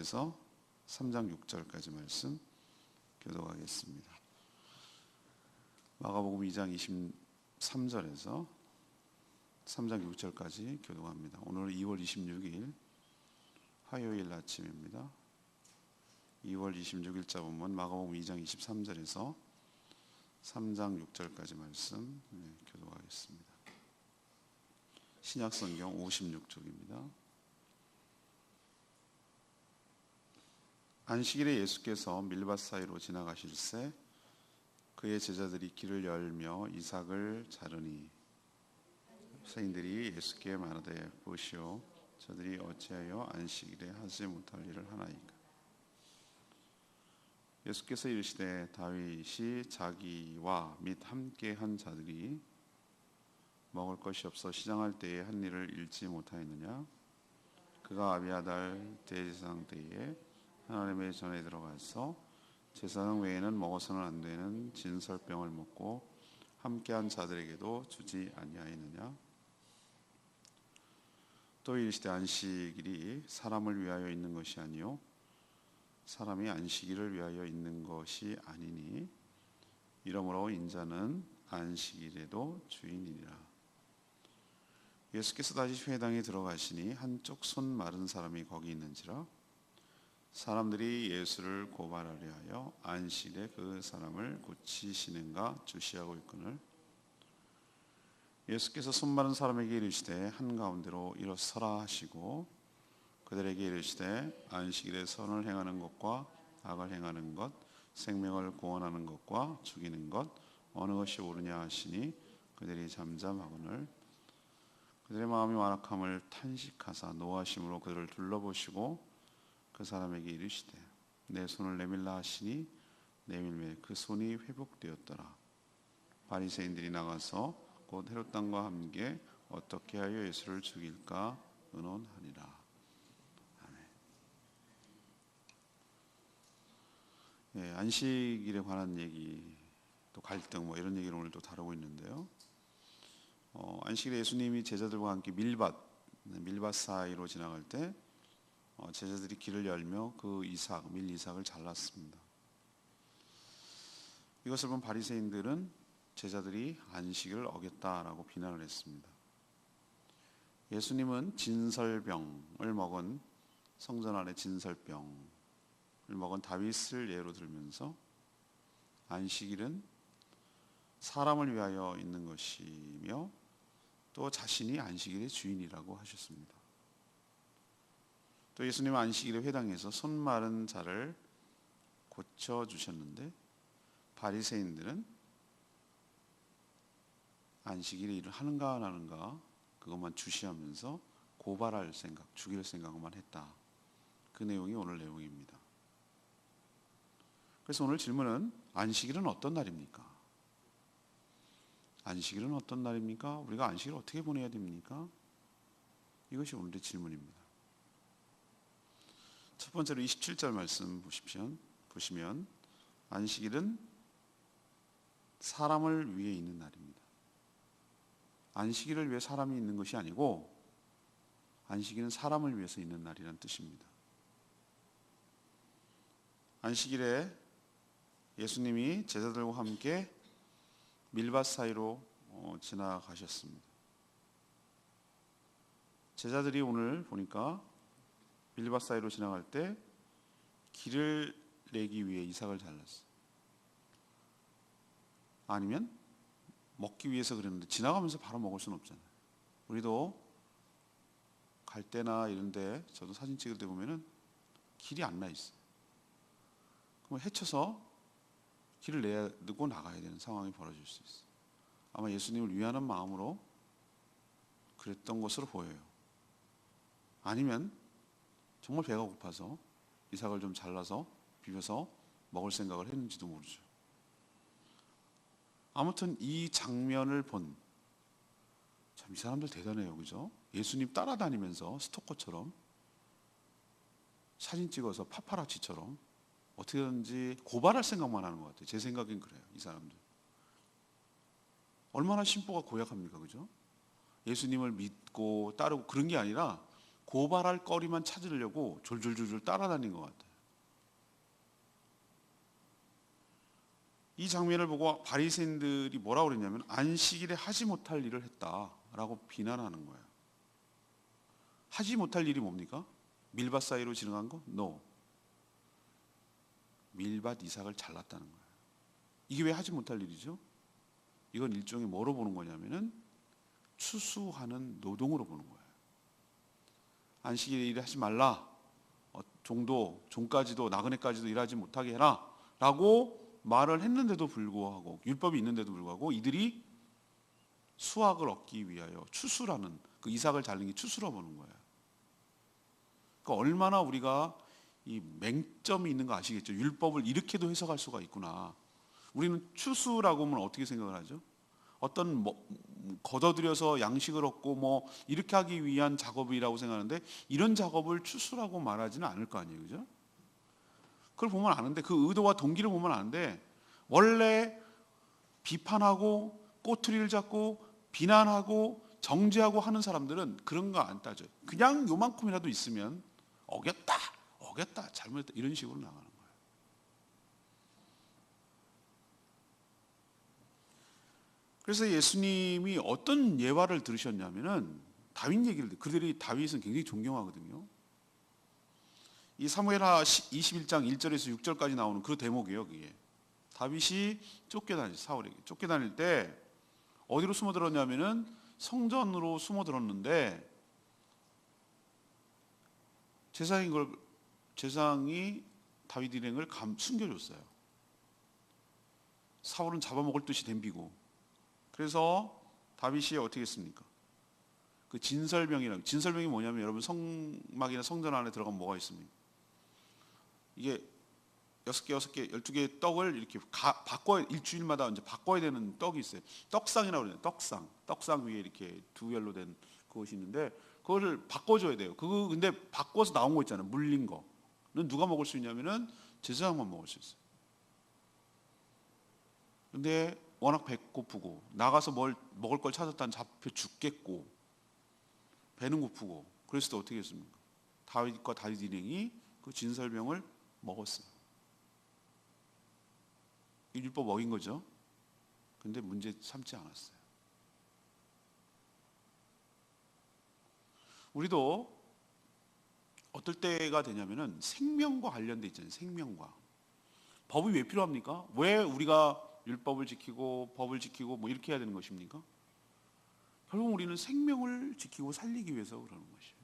3절에서 3장 6절까지 말씀 교독하겠습니다. 마가복음 2장 23절에서 3장 6절까지 교독합니다. 오늘 2월 26일 화요일 아침입니다. 2월 26일자 본문 마가복음 2장 23절에서 3장 6절까지 말씀 교독하겠습니다. 신약성경 56쪽입니다. 안식일에 예수께서 밀밭 사이로 지나가실새 그의 제자들이 길을 열며 이삭을 자르니 바리새인들이 예수께 말하되 보시오 저들이 어찌하여 안식일에 하지 못할 일을 하나이까. 예수께서 이르시되 다윗이 자기와 및 함께 한 자들이 먹을 것이 없어 시장할 때에 한 일을 잃지 못하였느냐. 그가 아비아달 대제사장 때에 하나님의 전에 들어가서 제사장 외에는 먹어서는 안 되는 진설병을 먹고 함께한 자들에게도 주지 아니하였느냐. 또 이르시되 안식일이 사람을 위하여 있는 것이 아니요 사람이 안식일을 위하여 있는 것이 아니니 이러므로 인자는 안식일에도 주인이니라. 예수께서 다시 회당에 들어가시니 한쪽 손 마른 사람이 거기 있는지라. 사람들이 예수를 고발하려 하여 안식일에 그 사람을 고치시는가 주시하고 있거늘 예수께서 손 마른 사람에게 이르시되 한가운데로 일어서라 하시고 그들에게 이르시되 안식일에 선을 행하는 것과 악을 행하는 것 생명을 구원하는 것과 죽이는 것 어느 것이 옳으냐 하시니 그들이 잠잠하거늘 그들의 마음이 완악함을 탄식하사 노하심으로 그들을 둘러보시고 그 사람에게 이르시되 내 손을 내밀라 하시니 내밀매 그 손이 회복되었더라. 바리새인들이 나가서 곧 헤롯 왕과 함께 어떻게 하여 예수를 죽일까 의논하니라. 아멘. 안식일에 관한 얘기 또 갈등 이런 얘기를 오늘 또 다루고 있는데요. 안식일에 예수님이 제자들과 함께 밀밭 사이로 지나갈 때 제자들이 길을 열며 그 밀 이삭을 잘랐습니다. 이것을 본 바리새인들은 제자들이 안식을 어겼다라고 비난을 했습니다. 예수님은 진설병을 먹은 성전 안에 진설병을 먹은 다윗을 예로 들면서 안식일은 사람을 위하여 있는 것이며 또 자신이 안식일의 주인이라고 하셨습니다. 또 예수님은 안식일의 회당에서 손 마른 자를 고쳐주셨는데 바리새인들은 안식일에 일을 하는가 안 하는가 그것만 주시하면서 고발할 생각, 죽일 생각만 했다. 그 내용이 오늘 내용입니다. 그래서 오늘 질문은 안식일은 어떤 날입니까? 안식일은 어떤 날입니까? 우리가 안식일을 어떻게 보내야 됩니까? 이것이 오늘의 질문입니다. 첫 번째로 27절 말씀 보시면 안식일은 사람을 위해 있는 날입니다. 안식일을 위해 사람이 있는 것이 아니고 안식일은 사람을 위해서 있는 날이라는 뜻입니다. 안식일에 예수님이 제자들과 함께 밀밭 사이로 지나가셨습니다. 제자들이 오늘 보니까 밀밭 사이로 지나갈 때 길을 내기 위해 이삭을 잘랐어요. 아니면 먹기 위해서 그랬는데 지나가면서 바로 먹을 수는 없잖아요. 우리도 갈 때나 이런 데 저도 사진 찍을 때 보면은 길이 안 나 있어요. 그럼 헤쳐서 길을 내고 나가야 되는 상황이 벌어질 수 있어요. 아마 예수님을 위하는 마음으로 그랬던 것으로 보여요. 아니면 정말 배가 고파서 이삭을 좀 잘라서 비벼서 먹을 생각을 했는지도 모르죠. 아무튼 이 장면을 본 참 이 사람들 대단해요. 그죠? 예수님 따라다니면서 스토커처럼 사진 찍어서 파파라치처럼 어떻게든지 고발할 생각만 하는 것 같아요. 제 생각엔 그래요. 이 사람들 얼마나 심보가 고약합니까? 그죠? 예수님을 믿고 따르고 그런 게 아니라 고발할 거리만 찾으려고 졸졸졸졸 따라다닌 것 같아요. 이 장면을 보고 바리새인들이 뭐라고 그랬냐면 안식일에 하지 못할 일을 했다라고 비난하는 거예요. 하지 못할 일이 뭡니까? 밀밭 사이로 지나간 거? No. 밀밭 이삭을 잘랐다는 거예요. 이게 왜 하지 못할 일이죠? 이건 일종의 뭐로 보는 거냐면은 추수하는 노동으로 보는 거예요. 안식일에 일하지 말라. 종까지도 나그네까지도 일하지 못하게 해라 라고 말을 했는데도 불구하고, 율법이 있는데도 불구하고 이들이 수확을 얻기 위하여 추수라는, 그 이삭을 자르는 게 추수로 보는 거예요. 그러니까 얼마나 우리가 이 맹점이 있는 거 아시겠죠? 율법을 이렇게도 해석할 수가 있구나. 우리는 추수라고 하면 어떻게 생각을 하죠? 어떤 걷어들여서 양식을 얻고 이렇게 하기 위한 작업이라고 생각하는데, 이런 작업을 추수라고 말하지는 않을 거 아니에요, 그죠? 그걸 보면 아는데, 그 의도와 동기를 보면 아는데, 원래 비판하고 꼬투리를 잡고 비난하고 정죄하고 하는 사람들은 그런 거 안 따져요. 그냥 요만큼이라도 있으면 어겼다 잘못했다 이런 식으로 나가는 거예요. 그래서 예수님이 어떤 예화를 들으셨냐면은 다윗 얘기를, 그들이 다윗은 굉장히 존경하거든요. 이 사무엘하 21장 1절에서 6절까지 나오는 그 대목이에요. 그게 다윗이 사울에게 쫓겨다닐 때 어디로 숨어들었냐면은 성전으로 숨어들었는데, 제사장이 다윗 일행을 숨겨줬어요. 사울은 잡아먹을 듯이 덤비고. 그래서 다윗이 어떻게 했습니까? 그 진설병이 뭐냐면, 여러분 성막이나 성전 안에 들어가면 뭐가 있습니까? 이게 6개, 12개의 떡을 이렇게 일주일마다 이제 바꿔야 되는 떡이 있어요. 떡상이라고 그래요. 떡상 위에 이렇게 두 열로 된 그것이 있는데, 그거를 바꿔줘야 돼요. 그거 근데 바꿔서 나온 거 있잖아요. 물린 거는 누가 먹을 수 있냐면은 제사장만 먹을 수 있어요. 근데 워낙 배고프고 나가서 먹을 걸 찾았다는 잡혀 죽겠고 배는 고프고, 그랬을 때 어떻게 했습니까? 다윗과 다윗 일행이 그 진설병을 먹었어요. 율법 어긴 거죠. 근데 문제 삼지 않았어요. 우리도 어떨 때가 되냐면은 생명과 관련돼 있잖아요. 생명과. 법이 왜 필요합니까? 왜 우리가 율법을 지키고 법을 지키고 이렇게 해야 되는 것입니까? 결국 우리는 생명을 지키고 살리기 위해서 그러는 것이에요.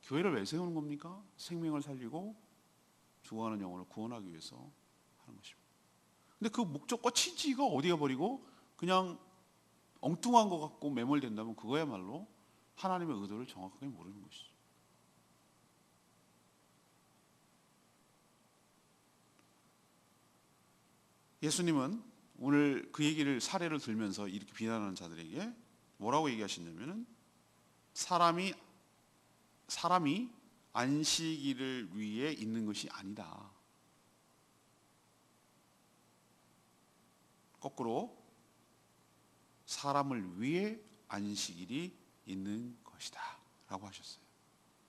교회를 왜 세우는 겁니까? 생명을 살리고 죽어가는 영혼을 구원하기 위해서 하는 것입니다. 근데 그 목적과 취지가 어디가 버리고 그냥 엉뚱한 것 같고 매몰된다면 그거야말로 하나님의 의도를 정확하게 모르는 것이죠. 예수님은 오늘 그 사례를 들면서 이렇게 비난하는 자들에게 뭐라고 얘기하시냐면은, 사람이 안식일을 위해 있는 것이 아니다. 거꾸로 사람을 위해 안식일이 있는 것이다 라고 하셨어요.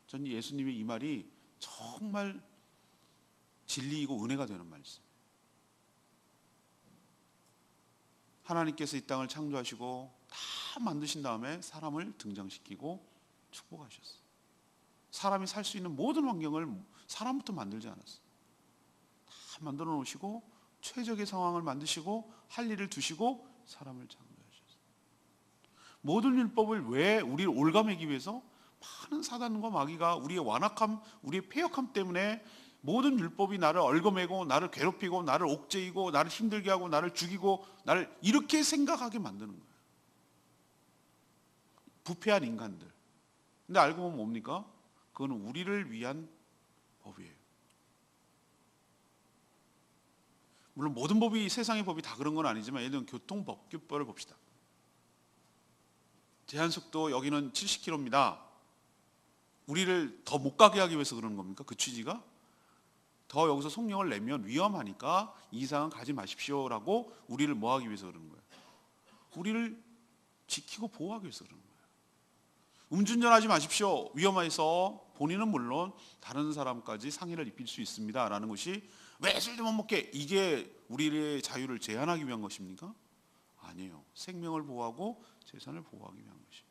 저는 예수님의 이 말이 정말 진리이고 은혜가 되는 말씀. 하나님께서 이 땅을 창조하시고 다 만드신 다음에 사람을 등장시키고 축복하셨어요. 사람이 살 수 있는 모든 환경을 사람부터 만들지 않았어요. 다 만들어 놓으시고 최적의 상황을 만드시고 할 일을 두시고 사람을 창조하셨어요. 모든 율법을 왜 우리를 올가매기 위해서 많은 사단과 마귀가 우리의 완악함, 우리의 패역함 때문에 모든 율법이 나를 얽어매고 나를 괴롭히고 나를 옥죄이고 나를 힘들게 하고 나를 죽이고 나를 이렇게 생각하게 만드는 거예요. 부패한 인간들. 근데 알고 보면 뭡니까? 그거는 우리를 위한 법이에요. 물론 모든 법이, 세상의 법이 다 그런 건 아니지만, 예를 들면 교통법규법을 봅시다. 제한속도 여기는 70km입니다. 우리를 더 못 가게 하기 위해서 그러는 겁니까? 그 취지가? 더 여기서 속력을 내면 위험하니까 이 이상은 가지 마십시오라고 우리를 뭐 하기 위해서 그러는 거예요? 우리를 지키고 보호하기 위해서 그러는 거예요. 음주운전하지 마십시오. 위험해서 본인은 물론 다른 사람까지 상해를 입힐 수 있습니다 라는 것이 왜 술도 못 먹게, 이게 우리의 자유를 제한하기 위한 것입니까? 아니에요. 생명을 보호하고 재산을 보호하기 위한 것입니다.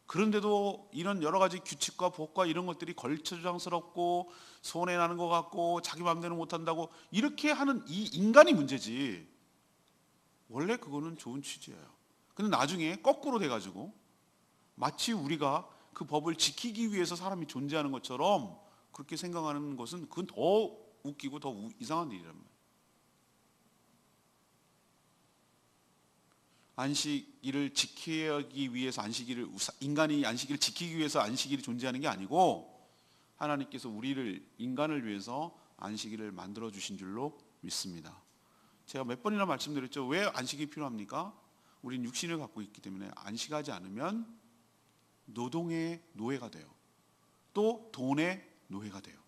그런데도 이런 여러 가지 규칙과 법과 이런 것들이 걸쳐주장스럽고 손해나는 것 같고 자기 마음대로 못한다고 이렇게 하는 이 인간이 문제지, 원래 그거는 좋은 취지예요. 근데 나중에 거꾸로 돼가지고 마치 우리가 그 법을 지키기 위해서 사람이 존재하는 것처럼 그렇게 생각하는 것은 그건 더 웃기고 더 이상한 일이란 말이에요. 안식일을 지키기 위해서 인간이 안식일을 지키기 위해서 안식일이 존재하는 게 아니고 하나님께서 우리를, 인간을 위해서 안식일을 만들어 주신 줄로 믿습니다. 제가 몇 번이나 말씀드렸죠. 왜 안식이 필요합니까? 우린 육신을 갖고 있기 때문에 안식하지 않으면 노동의 노예가 돼요. 또 돈의 노예가 돼요.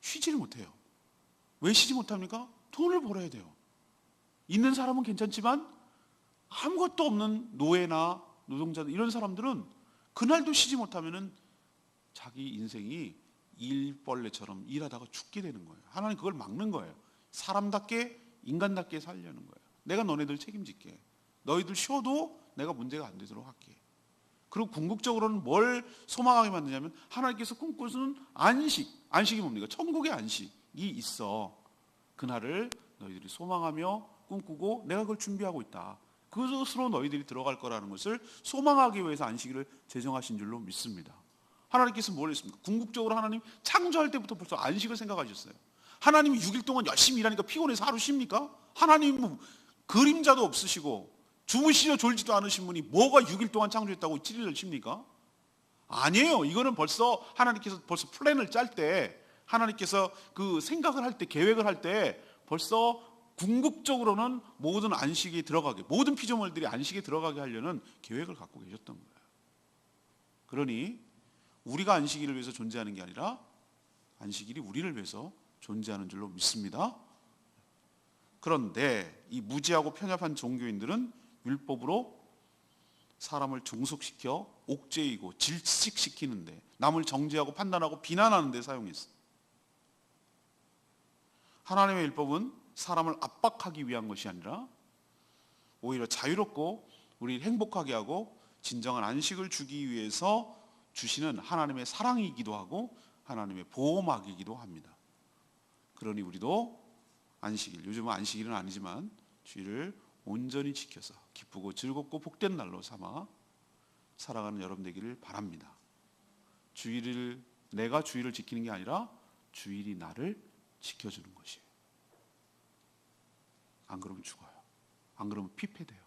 쉬지를 못해요. 왜 쉬지 못합니까? 돈을 벌어야 돼요. 있는 사람은 괜찮지만 아무것도 없는 노예나 노동자들, 이런 사람들은 그날도 쉬지 못하면은 자기 인생이 일벌레처럼 일하다가 죽게 되는 거예요. 하나님 그걸 막는 거예요. 사람답게 인간답게 살려는 거예요. 내가 너네들 책임질게. 너희들 쉬어도 내가 문제가 안 되도록 할게. 그리고 궁극적으로는 뭘 소망하게 만드냐면 하나님께서 꿈꾸시는 안식이 뭡니까? 천국의 안식이 있어. 그날을 너희들이 소망하며 꿈꾸고 내가 그걸 준비하고 있다. 그것으로 너희들이 들어갈 거라는 것을 소망하기 위해서 안식일을 제정하신 줄로 믿습니다. 하나님께서 뭘 했습니까? 궁극적으로 하나님 창조할 때부터 벌써 안식을 생각하셨어요. 하나님이 6일 동안 열심히 일하니까 피곤해서 하루 쉽니까? 하나님은 그림자도 없으시고 주무시려 졸지도 않으신 분이 뭐가 6일 동안 창조했다고 7일을 쉽니까? 아니에요. 이거는 벌써 하나님께서 벌써 플랜을 짤 때, 하나님께서 그 생각을 할 때, 계획을 할 때 벌써 궁극적으로는 모든 안식이 들어가게, 모든 피조물들이 안식에 들어가게 하려는 계획을 갖고 계셨던 거예요. 그러니 우리가 안식일을 위해서 존재하는 게 아니라 안식일이 우리를 위해서 존재하는 줄로 믿습니다. 그런데 이 무지하고 편협한 종교인들은 율법으로 사람을 종속시켜 옥죄이고 질식시키는데, 남을 정죄하고 판단하고 비난하는 데 사용했어요. 하나님의 율법은 사람을 압박하기 위한 것이 아니라 오히려 자유롭고 우리를 행복하게 하고 진정한 안식을 주기 위해서 주시는 하나님의 사랑이기도 하고 하나님의 보호막이기도 합니다. 그러니 우리도 안식일, 요즘은 안식일은 아니지만 주일을 온전히 지켜서 기쁘고 즐겁고 복된 날로 삼아 살아가는 여러분 되기를 바랍니다. 내가 주일을 지키는 게 아니라 주일이 나를 지켜주는 것이에요. 안 그러면 죽어요. 안 그러면 피폐돼요.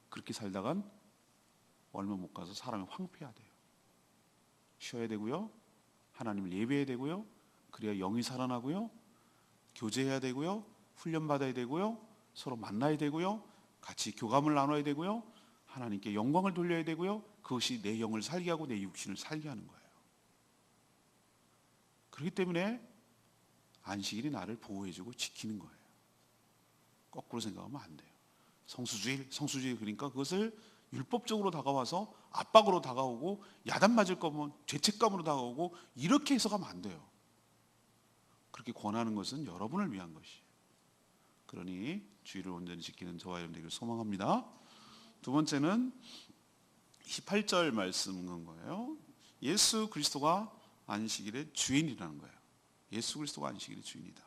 그렇게 살다간 얼마 못 가서 사람이 황폐화 돼요. 쉬어야 되고요. 하나님을 예배해야 되고요. 그래야 영이 살아나고요. 교제해야 되고요. 훈련받아야 되고요. 서로 만나야 되고요. 같이 교감을 나눠야 되고요. 하나님께 영광을 돌려야 되고요. 그것이 내 영을 살게 하고 내 육신을 살게 하는 거예요. 그렇기 때문에 안식일이 나를 보호해주고 지키는 거예요. 거꾸로 생각하면 안 돼요. 성수주의 그러니까 그것을 율법적으로 다가와서 압박으로 다가오고 야단 맞을 거면 죄책감으로 다가오고 이렇게 해석하면 안 돼요. 그렇게 권하는 것은 여러분을 위한 것이에요. 그러니 주의를 온전히 지키는 저와 여러분 되기를 소망합니다. 두 번째는 18절 말씀인 거예요. 예수 그리스도가 안식일의 주인이라는 거예요. 예수 그리스도가 안식일의 주인이다.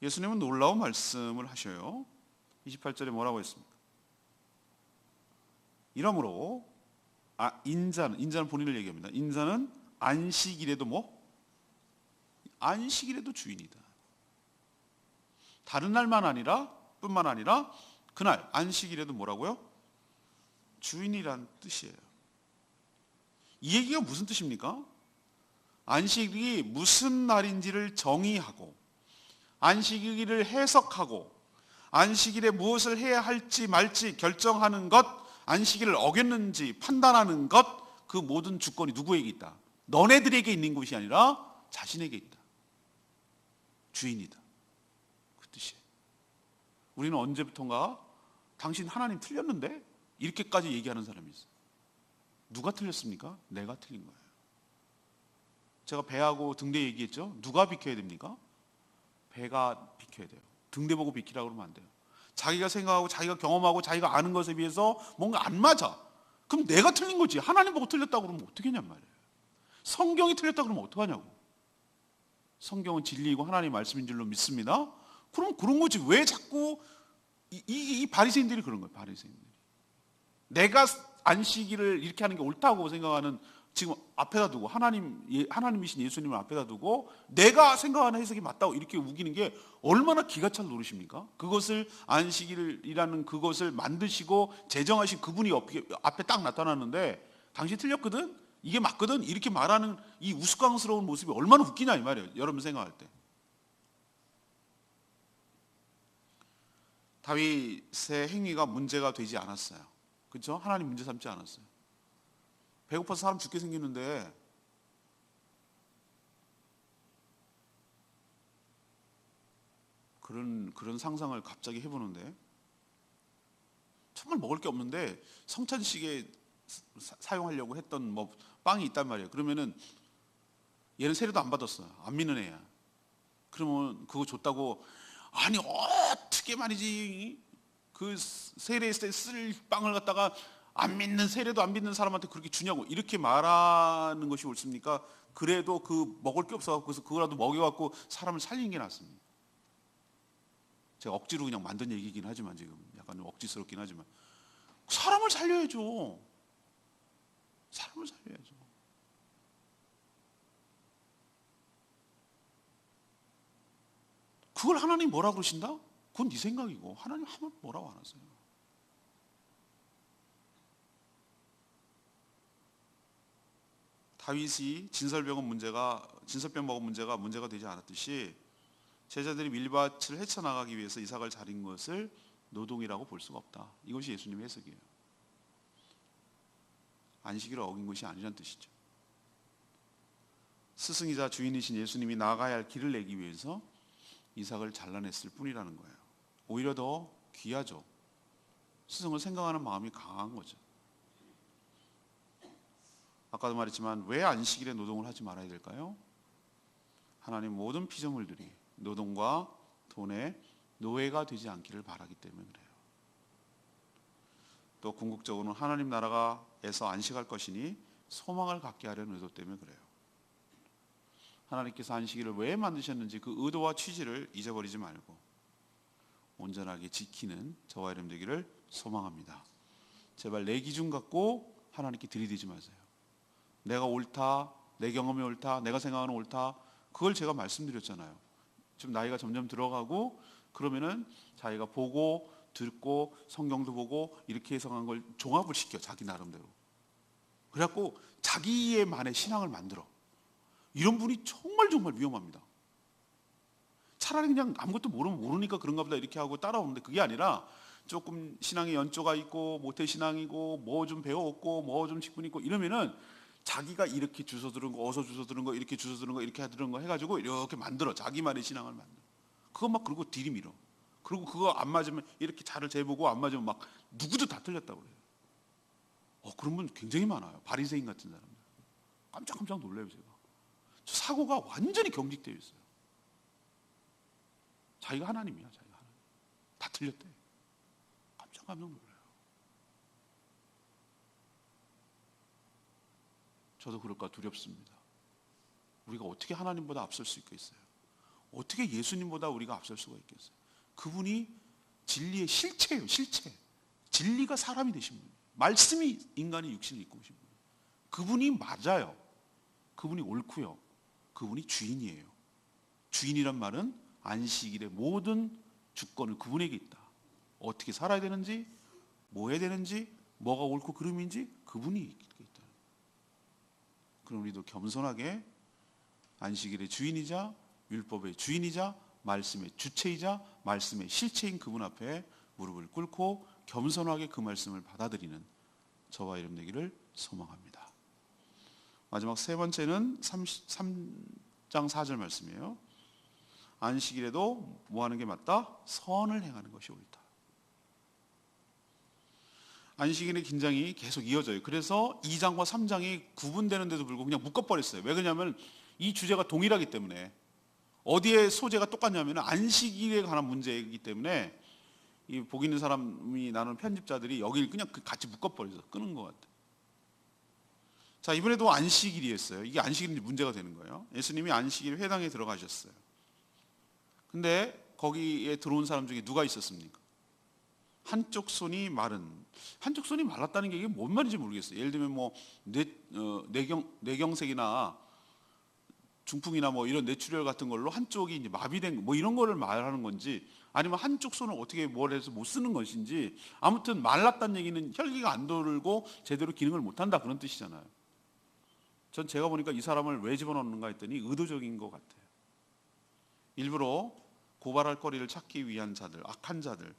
예수님은 놀라운 말씀을 하셔요. 28절에 뭐라고 했습니까? 이러므로 인자는 본인을 얘기합니다. 인자는 안식일에도 안식일에도 주인이다. 다른 날만 아니라 뿐만 아니라 그날 안식일에도 뭐라고요? 주인이란 뜻이에요. 이 얘기가 무슨 뜻입니까? 안식일이 무슨 날인지를 정의하고 안식일을 해석하고 안식일에 무엇을 해야 할지 말지 결정하는 것, 안식일을 어겼는지 판단하는 것, 그 모든 주권이 누구에게 있다? 너네들에게 있는 것이 아니라 자신에게 있다. 주인이다. 그 뜻이에요. 우리는 언제부턴가 당신 하나님 틀렸는데? 이렇게까지 얘기하는 사람이 있어요. 누가 틀렸습니까? 내가 틀린 거예요. 제가 배하고 등대 얘기했죠. 누가 비켜야 됩니까? 배가 비켜야 돼요. 등대 보고 비키라고 그러면 안 돼요. 자기가 생각하고 자기가 경험하고 자기가 아는 것에 비해서 뭔가 안 맞아. 그럼 내가 틀린 거지. 하나님 보고 틀렸다고 그러면 어떻게 했냔 말이에요. 성경이 틀렸다고 그러면 어떡하냐고. 성경은 진리이고 하나님 말씀인 줄로 믿습니다. 그럼 그런 거지. 왜 자꾸 이 바리새인들이 그런 거예요. 바리새인들이. 내가 안식일을 이렇게 하는 게 옳다고 생각하는, 지금 앞에다 두고 하나님이신 예수님을 앞에다 두고 내가 생각하는 해석이 맞다고 이렇게 우기는 게 얼마나 기가 찰 노릇입니까? 그것을 안식일이라는 그것을 만드시고 제정하신 그분이 앞에 딱 나타나는데 당신 틀렸거든? 이게 맞거든? 이렇게 말하는 이 우스꽝스러운 모습이 얼마나 웃기냐 이 말이에요. 여러분 생각할 때. 다윗의 행위가 문제가 되지 않았어요. 그렇죠? 하나님 문제 삼지 않았어요. 배고파서 사람 죽게 생겼는데 그런 상상을 갑자기 해보는데, 정말 먹을 게 없는데 성찬식에 사용하려고 했던 뭐 빵이 있단 말이에요. 그러면은 얘는 세례도 안 받았어요. 안 믿는 애야. 그러면 그거 줬다고, 아니 어떻게 말이지, 그 세례 때 쓸 빵을 갖다가 안 믿는, 세례도 안 믿는 사람한테 그렇게 주냐고 이렇게 말하는 것이 옳습니까? 그래도 그 먹을 게 없어서 그래서 그거라도 먹여갖고 사람을 살리는 게 낫습니다. 제가 억지로 그냥 만든 얘기긴 하지만, 지금 약간 억지스럽긴 하지만 사람을 살려야죠. 사람을 살려야죠. 그걸 하나님 뭐라 그러신다? 그건 네 생각이고 하나님 하면 뭐라고 안 하세요. 다윗이 진설병 먹은 문제가 되지 않았듯이 제자들이 밀밭을 헤쳐나가기 위해서 이삭을 자린 것을 노동이라고 볼 수가 없다. 이것이 예수님의 해석이에요. 안식일을 어긴 것이 아니란 뜻이죠. 스승이자 주인이신 예수님이 나아가야 할 길을 내기 위해서 이삭을 잘라냈을 뿐이라는 거예요. 오히려 더 귀하죠. 스승을 생각하는 마음이 강한 거죠. 아까도 말했지만 왜 안식일에 노동을 하지 말아야 될까요? 하나님 모든 피조물들이 노동과 돈의 노예가 되지 않기를 바라기 때문에 그래요. 또 궁극적으로는 하나님 나라가에서 안식할 것이니 소망을 갖게 하려는 의도 때문에 그래요. 하나님께서 안식일을 왜 만드셨는지 그 의도와 취지를 잊어버리지 말고 온전하게 지키는 저와 여러분 되기를 소망합니다. 제발 내 기준 갖고 하나님께 들이대지 마세요. 내가 옳다, 내 경험이 옳다, 내가 생각하는 옳다, 그걸 제가 말씀드렸잖아요. 좀 나이가 점점 들어가고 그러면은 자기가 보고 듣고 성경도 보고 이렇게 해석한 걸 종합을 시켜, 자기 나름대로. 그래갖고 자기의만의 신앙을 만들어. 이런 분이 정말 위험합니다. 차라리 그냥 아무것도 모르니까 그런가 보다 이렇게 하고 따라오는데, 그게 아니라 조금 신앙의 연조가 있고 모태신앙이고 뭐 좀 배워왔고 뭐 좀 직분 있고 이러면은 자기가 이렇게 주워 들은 거, 어서 주워 들은 거, 이렇게 주워 들은 거, 이렇게 들은 거 해가지고 이렇게 만들어. 자기만의 신앙을 만들어. 그거 막 그러고 들이밀어. 그리고 그거 안 맞으면 이렇게 자를 재보고 안 맞으면 막 누구도 다 틀렸다고 그래요. 그런 분 굉장히 많아요. 바리새인 같은 사람들. 깜짝 놀라요 제가. 저 사고가 완전히 경직되어 있어요. 자기가 하나님이야. 자기가 하나님. 다 틀렸대. 깜짝 놀라요. 저도 그럴까 두렵습니다. 우리가 어떻게 하나님보다 앞설 수 있겠어요? 어떻게 예수님보다 우리가 앞설 수가 있겠어요? 그분이 진리의 실체예요. 실체. 진리가 사람이 되신 분이에요. 말씀이 인간의 육신을 입고 오신 분이에요. 그분이 맞아요. 그분이 옳고요. 그분이 주인이에요. 주인이란 말은 안식일의 모든 주권은 그분에게 있다. 어떻게 살아야 되는지, 뭐 해야 되는지, 뭐가 옳고 그름인지 그분이 있다. 그럼 우리도 겸손하게 안식일의 주인이자 율법의 주인이자 말씀의 주체이자 말씀의 실체인 그분 앞에 무릎을 꿇고 겸손하게 그 말씀을 받아들이는 저와 여러분 되기를 소망합니다. 마지막 세 번째는 3장 4절 말씀이에요. 안식일에도 뭐 하는 게 맞다? 선을 행하는 것이 옳다. 안식일의 긴장이 계속 이어져요. 그래서 2장과 3장이 구분되는데도 불구하고 그냥 묶어버렸어요. 왜 그러냐면 이 주제가 동일하기 때문에. 어디에 소재가 똑같냐면 안식일에 관한 문제이기 때문에 이 복 있는 사람이 나누는 편집자들이 여기를 그냥 같이 묶어버려서 끄는 것 같아요. 자, 이번에도 안식일이었어요. 이게 안식일인지 문제가 되는 거예요. 예수님이 안식일 회당에 들어가셨어요. 근데 거기에 들어온 사람 중에 누가 있었습니까? 한쪽 손이 마른, 한쪽 손이 말랐다는 게 이게 뭔 말인지 모르겠어요. 예를 들면 뭐 뇌경색이나 중풍이나 뭐 이런 뇌출혈 같은 걸로 한쪽이 이제 마비된 뭐 이런 거를 말하는 건지, 아니면 한쪽 손을 어떻게 뭘 해서 못 쓰는 것인지, 아무튼 말랐다는 얘기는 혈기가 안 돌고 제대로 기능을 못 한다 그런 뜻이잖아요. 전 제가 보니까 이 사람을 왜 집어넣는가 했더니 의도적인 것 같아요. 일부러 고발할 거리를 찾기 위한 자들, 악한 자들이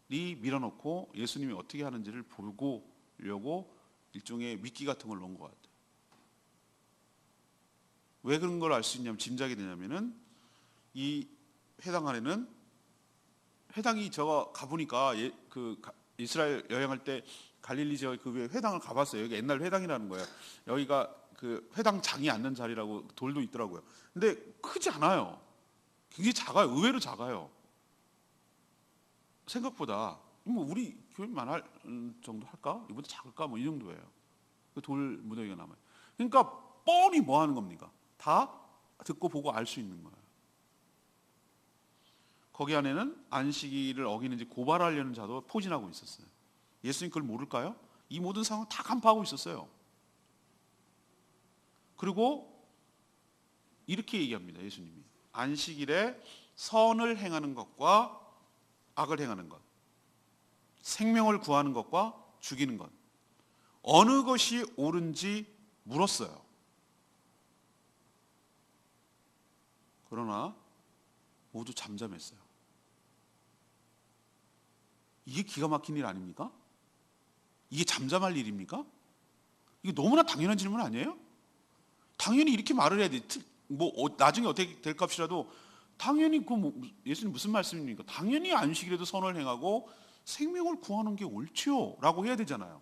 밀어넣고 예수님이 어떻게 하는지를 보려고 일종의 미끼 같은 걸 넣은 것 같아요. 왜 그런 걸 알 수 있냐면, 짐작이 되냐면은 이 회당 안에는, 회당이 제가 가보니까 이스라엘 여행할 때 갈릴리 지역 그 위에 회당을 가봤어요. 여기 옛날 회당이라는 거예요. 여기가 그 회당장이 앉는 자리라고 돌도 있더라고요. 근데 크지 않아요. 굉장히 작아요. 의외로 작아요. 생각보다 뭐 우리 교회만 할 정도 할까? 이보다 작을까? 뭐 이 정도예요. 그 돌 무더기가 남아요. 그러니까 뻔히 뭐 하는 겁니까? 다 듣고 보고 알 수 있는 거예요. 거기 안에는 안식일을 어기는지 고발하려는 자도 포진하고 있었어요. 예수님 그걸 모를까요? 이 모든 상황을 다 간파하고 있었어요. 그리고 이렇게 얘기합니다. 예수님이 안식일에 선을 행하는 것과 악을 행하는 것, 생명을 구하는 것과 죽이는 것, 어느 것이 옳은지 물었어요. 그러나 모두 잠잠했어요. 이게 기가 막힌 일 아닙니까? 이게 잠잠할 일입니까? 이게 너무나 당연한 질문 아니에요? 당연히 이렇게 말을 해야 돼. 뭐 나중에 어떻게 될 값이라도 당연히 예수님 무슨 말씀입니까? 당연히 안식일에도 선을 행하고 생명을 구하는 게 옳지요 라고 해야 되잖아요.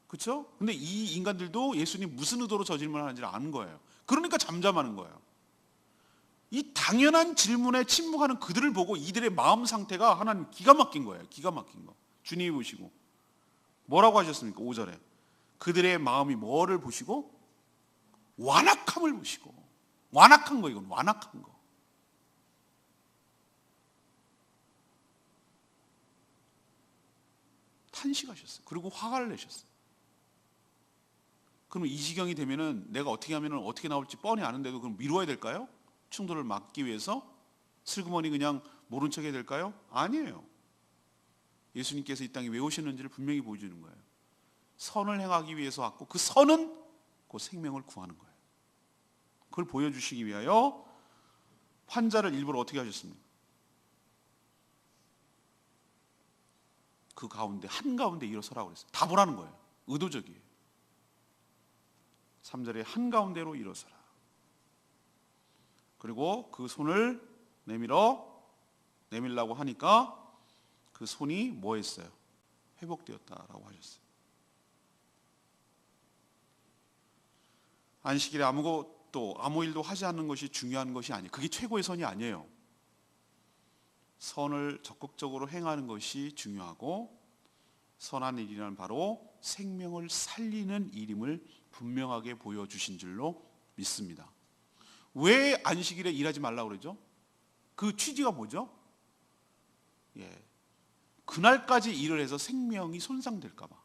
그렇죠? 근데 이 인간들도 예수님 무슨 의도로 저 질문을 하는지를 아는 거예요. 그러니까 잠잠하는 거예요. 이 당연한 질문에 침묵하는 그들을 보고 이들의 마음 상태가 하나님 기가 막힌 거예요. 기가 막힌 거. 주님이 보시고 뭐라고 하셨습니까? 5절에 그들의 마음이 뭐를 보시고? 완악함을 보시고. 완악한 거, 이건 완악한 거. 탄식하셨어요. 그리고 화를 내셨어요. 그럼 이 지경이 되면은 내가 어떻게 하면은 어떻게 나올지 뻔히 아는데도 그럼 미루어야 될까요? 충돌을 막기 위해서 슬그머니 그냥 모른 척 해야 될까요? 아니에요. 예수님께서 이 땅에 왜 오셨는지를 분명히 보여주는 거예요. 선을 행하기 위해서 왔고 그 선은 그 생명을 구하는 거예요. 그걸 보여주시기 위하여 환자를 일부러 어떻게 하셨습니까? 그 가운데 한가운데 일어서라고 그랬어요. 다 보라는 거예요. 의도적이에요. 3절에 한가운데로 일어서라. 그리고 그 손을 내밀라고 하니까 그 손이 뭐 했어요? 회복되었다라고 하셨어요. 안식일에 아무 일도 하지 않는 것이 중요한 것이 아니에요. 그게 최고의 선이 아니에요. 선을 적극적으로 행하는 것이 중요하고, 선한 일이란 바로 생명을 살리는 일임을 분명하게 보여주신 줄로 믿습니다. 왜 안식일에 일하지 말라고 그러죠? 그 취지가 뭐죠? 그날까지 일을 해서 생명이 손상될까 봐.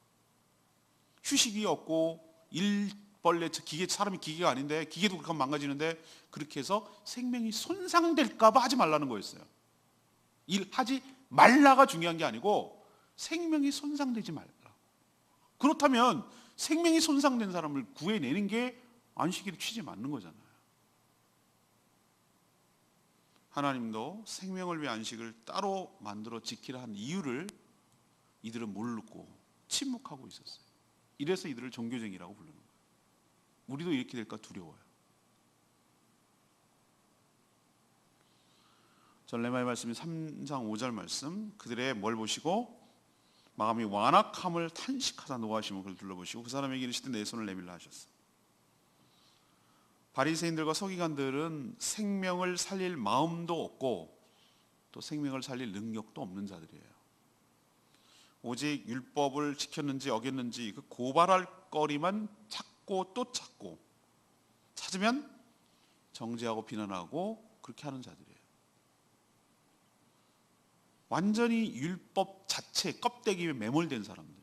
휴식이 없고 일벌레 사람이 기계가 아닌데 기계도 그렇게 하면 망가지는데, 그렇게 해서 생명이 손상될까 봐 하지 말라는 거였어요. 일하지 말라가 중요한 게 아니고 생명이 손상되지 말라. 그렇다면 생명이 손상된 사람을 구해내는 게 안식일의 취지에 맞는 거잖아요. 하나님도 생명을 위해 안식을 따로 만들어 지키라 한 이유를 이들은 모르고 침묵하고 있었어요. 이래서 이들을 종교쟁이라고 부르는 거예요. 우리도 이렇게 될까 두려워요. 전레마의 말씀이 3장 5절 말씀, 그들의 뭘 보시고? 마음이 완악함을 탄식하다 노하시면 그를 둘러보시고 그 사람에게 이르시되 내 손을 내밀라 하셨어. 바리새인들과 서기관들은 생명을 살릴 마음도 없고 또 생명을 살릴 능력도 없는 자들이에요. 오직 율법을 지켰는지 어겼는지 그 고발할 거리만 찾고 또 찾고, 찾으면 정죄하고 비난하고 그렇게 하는 자들이에요. 완전히 율법 자체 껍데기에 매몰된 사람들,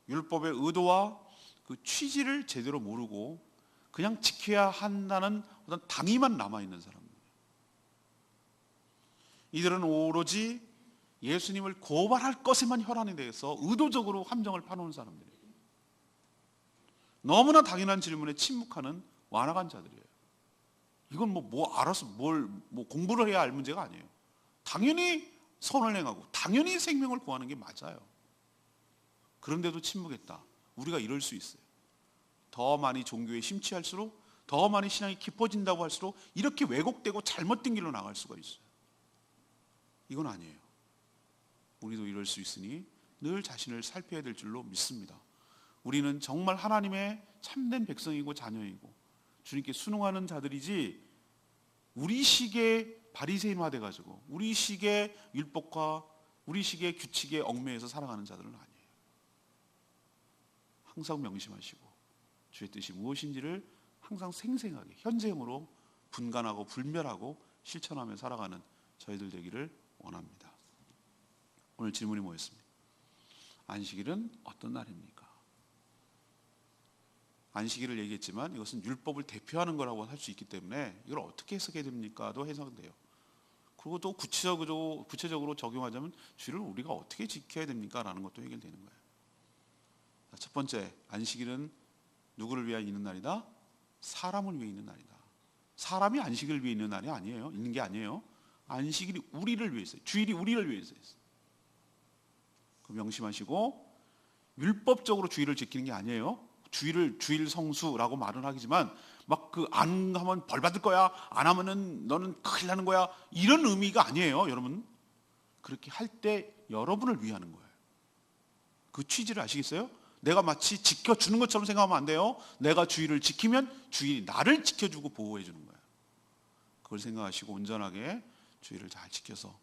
율법의 의도와 그 취지를 제대로 모르고 그냥 지켜야 한다는 어떤 당위만 남아있는 사람들. 이들은 오로지 예수님을 고발할 것에만 혈안이 되어서 의도적으로 함정을 파놓은 사람들이에요. 너무나 당연한 질문에 침묵하는 완악한 자들이에요. 이건 뭐 알아서 뭐 공부를 해야 할 문제가 아니에요. 당연히 선을 행하고 당연히 생명을 구하는 게 맞아요. 그런데도 침묵했다. 우리가 이럴 수 있어요. 더 많이 종교에 심취할수록, 더 많이 신앙이 깊어진다고 할수록 이렇게 왜곡되고 잘못된 길로 나갈 수가 있어요. 이건 아니에요. 우리도 이럴 수 있으니 늘 자신을 살펴야 될 줄로 믿습니다. 우리는 정말 하나님의 참된 백성이고 자녀이고 주님께 순응하는 자들이지, 우리식의 바리새인화 돼가지고 우리식의 율법과 우리식의 규칙에 얽매여서 살아가는 자들은 아니에요. 항상 명심하시고 주의 뜻이 무엇인지를 항상 생생하게 현재형으로 분간하고 분별하고 실천하며 살아가는 저희들 되기를 원합니다. 오늘 질문이 뭐였습니까? 안식일은 어떤 날입니까? 안식일을 얘기했지만 이것은 율법을 대표하는 거라고 할 수 있기 때문에 이걸 어떻게 해석해야 됩니까도 해석돼요. 그리고 또 구체적으로 적용하자면 주일을 우리가 어떻게 지켜야 됩니까? 라는 것도 해결되는 거예요. 첫 번째, 안식일은 누구를 위하여 있는 날이다? 사람을 위해 있는 날이다. 사람이 안식일을 위해 있는 날이 아니에요. 있는 게 아니에요. 안식일이 우리를 위해서, 주일이 우리를 위해서 있어요. 그 명심하시고, 율법적으로 주일을 지키는 게 아니에요. 주일 성수라고 말은 하지만 막 그 안 하면 벌 받을 거야, 안 하면은 너는 큰일 나는 거야, 이런 의미가 아니에요. 여러분, 그렇게 할 때 여러분을 위하는 거예요. 그 취지를 아시겠어요? 내가 마치 지켜주는 것처럼 생각하면 안 돼요. 내가 주일을 지키면 주일이 나를 지켜주고 보호해 주는 거예요. 그걸 생각하시고 온전하게 주일을 잘 지켜서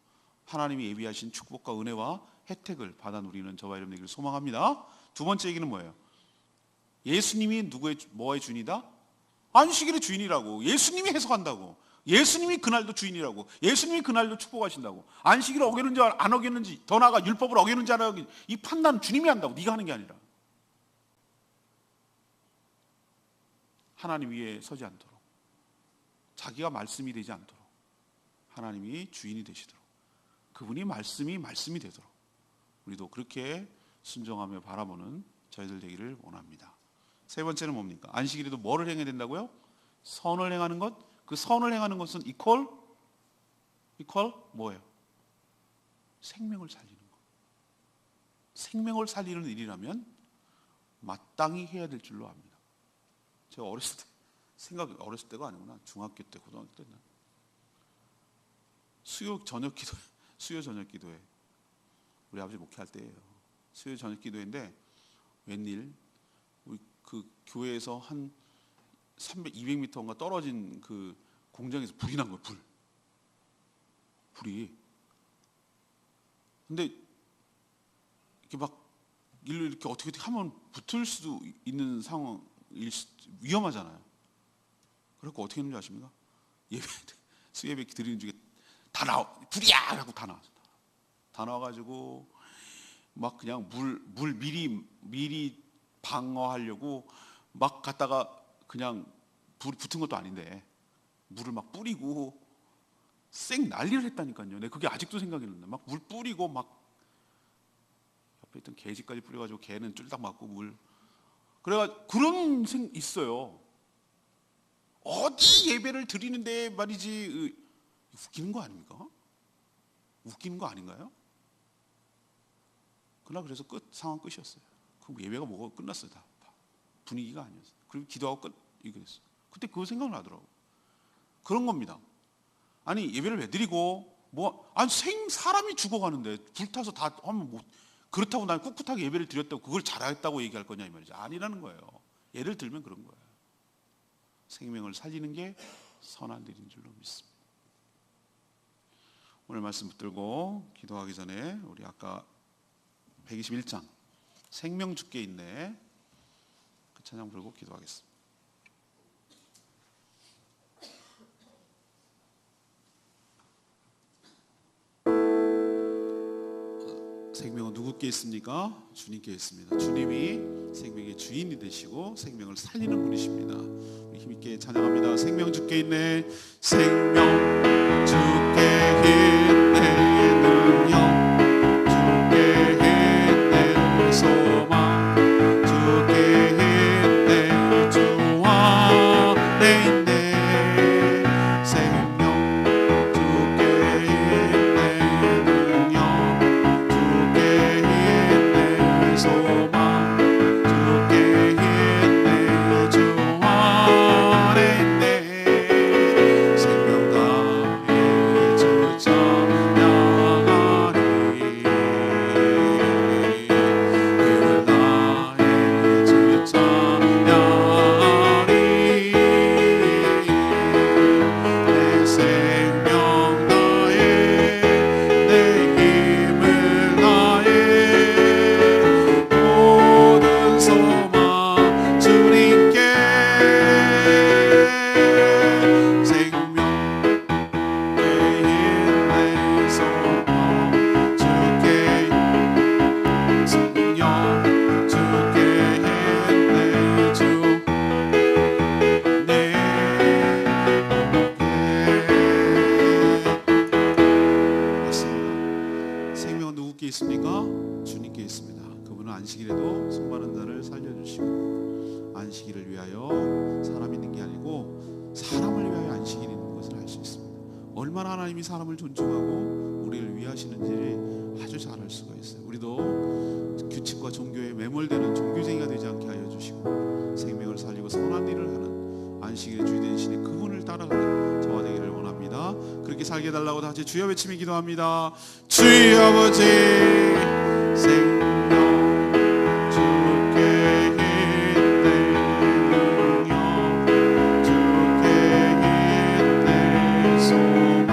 하나님이 예비하신 축복과 은혜와 혜택을 받아 누리는 저와 여러분 되기를 소망합니다. 두 번째 얘기는 뭐예요? 예수님이 뭐의 주인이다? 안식일의 주인이라고. 예수님이 해석한다고. 예수님이 그날도 주인이라고. 예수님이 그날도 축복하신다고. 안식일을 어겼는지 안 어겼는지, 더 나아가 율법을 어겼는지 안 어겼는지 이 판단은 주님이 한다고. 네가 하는 게 아니라. 하나님 위에 서지 않도록, 자기가 말씀이 되지 않도록, 하나님이 주인이 되시도록, 그분이 말씀이 되도록 우리도 그렇게 순종하며 바라보는 저희들 되기를 원합니다. 세 번째는 뭡니까? 안식일에도 뭐를 행해야 된다고요? 선을 행하는 것. 그 선을 행하는 것은 이퀄 뭐예요? 생명을 살리는 것. 생명을 살리는 일이라면 마땅히 해야 될 줄로 압니다. 제가 어렸을 때가 아니구나. 중학교 때, 고등학교 때는 수요 저녁 기도회 우리 아버지 목회할 때예요. 수요 저녁 기도회인데 웬일 우리 그 교회에서 한 200m인가 떨어진 그 공장에서 불이 난 거예요. 불이. 근데 이렇게 막 일로 이렇게 어떻게 하면 붙을 수도 있는 상황, 위험하잖아요. 그래서 어떻게 했는지 아십니까? 수예배 드리는 중에 다 불이야! 하고 다 나왔어요. 다 나와가지고 막 그냥 물 미리 방어하려고 막 갔다가 그냥 불 붙은 것도 아닌데 물을 막 뿌리고 쌩 난리를 했다니까요. 그게 아직도 생각이 나는데 막 물 뿌리고 막 옆에 있던 개집까지 뿌려가지고 개는 쫄딱 맞고 물. 그래가 그런 있어요. 어디 예배를 드리는데 말이지 웃기는 거 아닙니까? 웃기는 거 아닌가요? 그러나 그래서 상황 끝이었어요. 그 예배가 뭐가 끝났어요. 다 분위기가 아니었어요. 그리고 기도하고 이거 됐어요. 그때 그거 생각나더라고. 그런 겁니다. 아니 예배를 왜 드리고 아니 사람이 죽어가는데 불타서 다 하면 뭐 그렇다고 난 꿋꿋하게 예배를 드렸다고 그걸 잘했다고 얘기할 거냐 이 말이죠. 아니라는 거예요. 예를 들면 그런 거예요. 생명을 살리는 게 선한 일인 줄로 믿습니다. 오늘 말씀 붙들고 기도하기 전에 우리 아까 121장 생명 주께 있네 그 찬양 부르고 기도하겠습니다. 생명은 누구께 있습니까? 주님께 있습니다. 주님이 생명의 주인이 되시고 생명을 살리는 분이십니다. 우리 힘있게 찬양합니다. 생명 주께 있네 생명 주께 있네 능력 주께 있네 소망 주께 있네 주 안에 있네 생명 주께 있네 능력 주께 있네 소망 주께 있네 주 안에 있네 생명 나의 주 찬양하리 이를 나의 주 찬양하리 내 생명 나의 내 힘을 나의 모든 소망 주님께 생명 내 힘 내 소망 주께 성령 주께 있네 주 내 맞습니다. 생명은 누구께 있습니까? 주님께 있습니다. 그분은 안식일에도 수많은 자를 살려주시고 안식일을 위하여 사람 있는 게 아니고 사람을 위하여 안식일이 있는 것을 알 수 있습니다. 얼마나 하나님이 사람을 존중하고 우리를 위하시는지 아주 잘 알 수가 있어요. 우리도 규칙과 종교에 매몰되는 종교쟁이가 되지 않게 하여 주시고 생명을 살리고 선한 일을 하는 안식일의 주인 되시는 그분을 따라가는 저와 되기를 원합니다. 그렇게 살게 해달라고 다 같이 주여 외치며 기도합니다. 주여 아버지 생명 주께 있네 능력 주께 있네 소망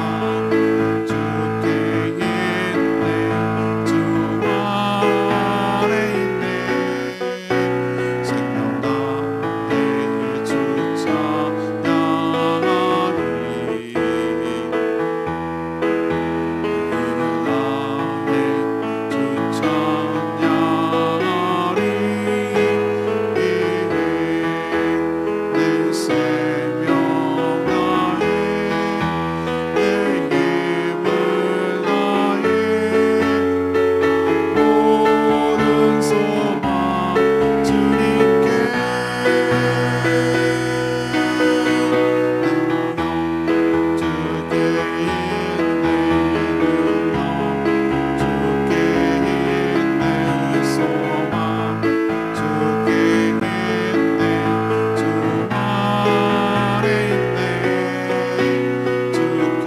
주께 있네 주 안에 있네 생명 나의 주 찬양하리 이를 나의 주 찬양하리 내 생명 나의 내 힘을 나의 모든 소망 주님께 능력 주께 있네 능력 주께 있네 소망 주께 있네 주 안에 있네 주께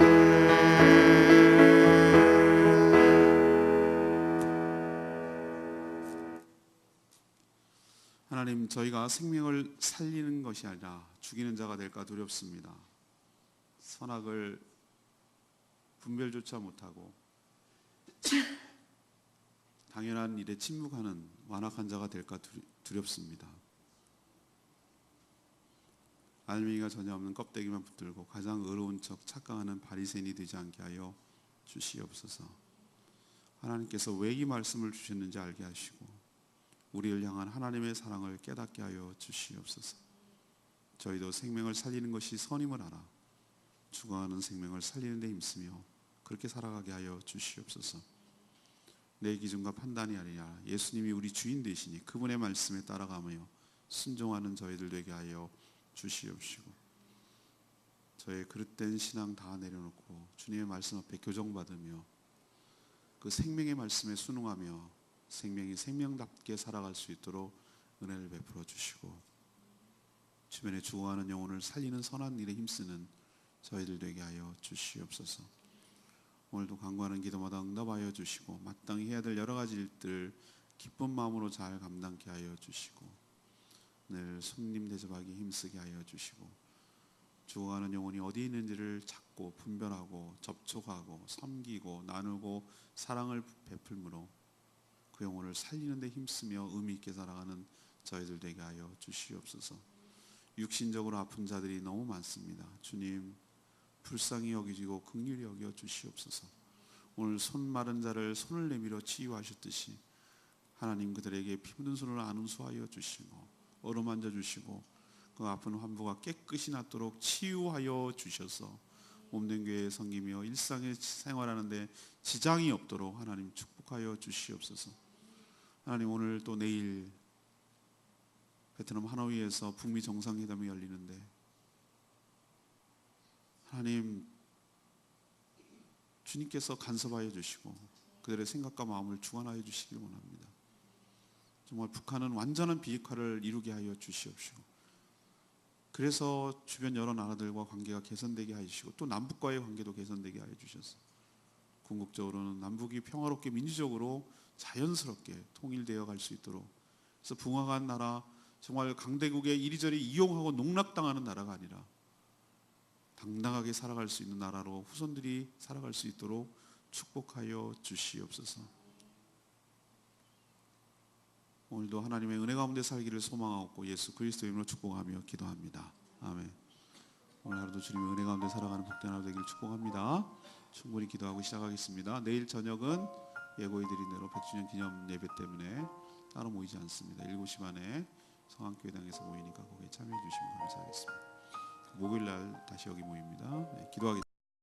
하나님 저희가 생명을 살리는 것이 아니라 죽이는 자가 될까 두렵습니다. 선악을 분별조차 못하고 당연한 일에 침묵하는 완악한 자가 될까 두렵습니다. 알맹이가 전혀 없는 껍데기만 붙들고 가장 의로운 척 착각하는 바리새인이 되지 않게 하여 주시옵소서. 하나님께서 왜 이 말씀을 주셨는지 알게 하시고 우리를 향한 하나님의 사랑을 깨닫게 하여 주시옵소서. 저희도 생명을 살리는 것이 선임을 알아 죽어가는 생명을 살리는 데 힘쓰며 그렇게 살아가게 하여 주시옵소서. 내 기준과 판단이 아니라 예수님이 우리 주인 되시니 그분의 말씀에 따라가며 순종하는 저희들 되게 하여 주시옵시고 저의 그릇된 신앙 다 내려놓고 주님의 말씀 앞에 교정받으며 그 생명의 말씀에 순응하며 생명이 생명답게 살아갈 수 있도록 은혜를 베풀어 주시고 주변에 죽어가는 영혼을 살리는 선한 일에 힘쓰는 저희들 되게 하여 주시옵소서. 오늘도 간구하는 기도마다 응답하여 주시고 마땅히 해야 될 여러 가지 일들 기쁜 마음으로 잘 감당케 하여 주시고 늘 손님 대접하기 힘쓰게 하여 주시고 죽어가는 영혼이 어디 있는지를 찾고 분별하고 접촉하고 섬기고 나누고 사랑을 베풀므로 그 영혼을 살리는 데 힘쓰며 의미 있게 살아가는 저희들 되게 하여 주시옵소서. 육신적으로 아픈 자들이 너무 많습니다. 주님 불쌍히 여기시고 긍휼히 여겨 주시옵소서. 오늘 손 마른 자를 손을 내밀어 치유하셨듯이 하나님 그들에게 피 묻은 손을 안수하여 주시고 어루만져 주시고 그 아픈 환부가 깨끗이 낫도록 치유하여 주셔서 몸된 교회에 섬기며 일상에 생활하는데 지장이 없도록 하나님 축복하여 주시옵소서. 하나님 오늘 또 내일 베트남 하노이에서 북미 정상회담이 열리는데 하나님 주님께서 간섭하여 주시고 그들의 생각과 마음을 주관하여 주시길 원합니다. 정말 북한은 완전한 비핵화를 이루게 하여 주시옵시고 그래서 주변 여러 나라들과 관계가 개선되게 하시고 또 남북과의 관계도 개선되게 하여 주셔서 궁극적으로는 남북이 평화롭게 민주적으로 자연스럽게 통일되어 갈 수 있도록 그래서 붕괴한 나라 정말 강대국의 이리저리 이용하고 농락당하는 나라가 아니라 당당하게 살아갈 수 있는 나라로 후손들이 살아갈 수 있도록 축복하여 주시옵소서. 오늘도 하나님의 은혜 가운데 살기를 소망하고 예수 그리스도 이름으로 축복하며 기도합니다. 아멘. 오늘 하루도 주님의 은혜 가운데 살아가는 복된 하루 되길 축복합니다. 충분히 기도하고 시작하겠습니다. 내일 저녁은 예고해드린 대로 100주년 기념 예배 때문에 따로 모이지 않습니다. 7시 반에 성안교회당에서 모이니까 거기에 참여해 주시면 감사하겠습니다. 목요일 날 다시 여기 모입니다. 네, 기도하겠습니다.